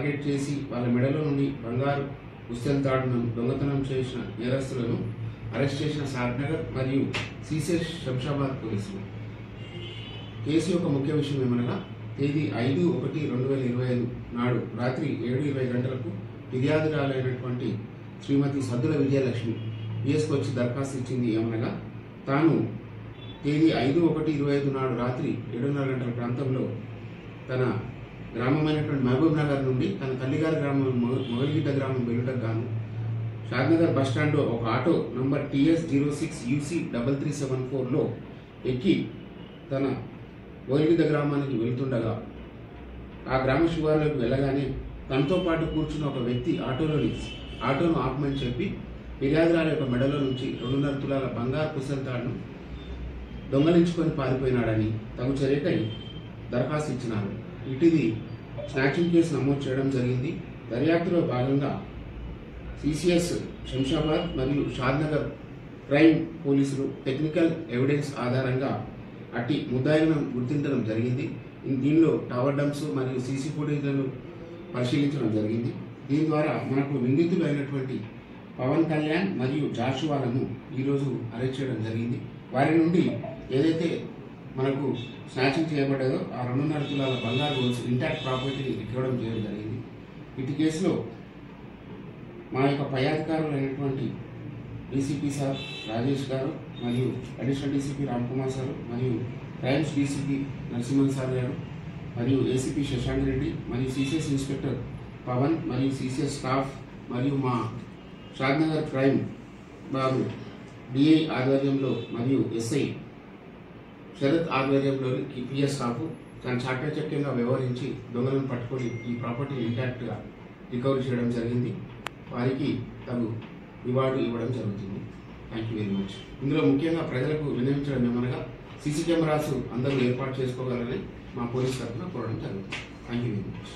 Target చేసి వాళ్ళ మెడలో నుండి బంగారు పుస్తెల తాడును దొంగతనం చేసిన నేరస్తులను అరెస్ట్ చేసిన సాద్నగర్ మరియు సిసిఎస్ శంషాబాద్ పోలీసులు. కేసు యొక్క ముఖ్య విషయం ఏమనగా తేదీ 5/1/2025 నాడు రాత్రి 7:20 గంటలకు ఫిర్యాదురాలైనటువంటి శ్రీమతి సద్దుల విజయలక్ష్మి పిఎస్కి వచ్చి దరఖాస్తు ఇచ్చింది ఏమనగా తాను తేదీ 5/1/25 నాడు రాత్రి 7:30 గంటల ప్రాంతంలో తన గ్రామమైనటువంటి మహబూబ్ నగర్ నుండి తన తల్లిగారి గ్రామం మొగలిగిడ్డ గ్రామం వెలుటకు గాను షాద్నగర్ బస్టాండ్లో ఒక ఆటో నంబర్ TS06UC3374లో ఎక్కి తన మొగలిగిడ్డ గ్రామానికి వెళ్తుండగా ఆ గ్రామ శివారులకు వెళ్ళగానే తనతో పాటు కూర్చున్న ఒక వ్యక్తి ఆటోను ఆపమని చెప్పి ఫిర్యాదురాల యొక్క మెడలో నుంచి 2.5 తులాల బంగారు పుస్తెల తాడును దొంగలించుకొని పారిపోయినాడని తగు చర్యకై దరఖాస్తు ఇచ్చినారు. ఇటుది స్నాచింగ్ కేసు నమోదు చేయడం జరిగింది. దర్యాప్తులో భాగంగా సిసిఎస్ శంషాబాద్ మరియు షాద్నగర్ క్రైమ్ పోలీసులు టెక్నికల్ ఎవిడెన్స్ ఆధారంగా అట్టి ముద్దాయిలను గుర్తించడం జరిగింది. దీనిలో టవర్ డంప్స్ మరియు సీసీ ఫుటేజ్లను పరిశీలించడం జరిగింది. దీని ద్వారా మనకు నిందితులు అయినటువంటి పవన్ కళ్యాణ్ మరియు జాషువాలను ఈరోజు అరెస్ట్ చేయడం జరిగింది. వారి నుండి ఏదైతే మనకు స్నాచింగ్ చేయబడ్డదో ఆ 2.5 తులాల బంగారు గోల్స్ ఇంటాక్ట్ ప్రాపర్టీని రికవర్ చేయడం జరిగింది. ఇటు కేసులో మా యొక్క పై అధికారులు అయినటువంటి డీసీపీ సార్ రాజేష్ గారు మరియు అడిషనల్ డీసీపీ రామ్కుమార్ సార్ మరియు క్రైమ్స్ డీసీపీ నరసింహన్ సార్ గారు మరియు ఏసీపీ శశాంక్ రెడ్డి మరియు సిసిఎస్ ఇన్స్పెక్టర్ పవన్ మరియు సిసిఎస్ స్టాఫ్ మరియు మా షాద్నగర్ క్రైమ్ బాబు డిఐ ఆధ్వర్యంలో మరియు ఎస్ఐ శరత్ ఆధ్వర్యంలోని పిఎస్ స్టాఫ్ తన చాకచక్యంగా వ్యవహరించి దొంగలను పట్టుకొని ఈ ప్రాపర్టీ ఇంటాక్ట్గా రికవరీ చేయడం జరిగింది. వారికి తగు రివార్డు ఇవ్వడం జరుగుతుంది. Thank you very much. ఇందులో ముఖ్యంగా ప్రజలకు విన్నవించడం ఏమనగా సీసీ కెమెరాస్ అందరూ ఏర్పాటు చేసుకోగలరని మా పోలీస్ తరఫున కోరడం జరుగుతుంది. Thank you very much.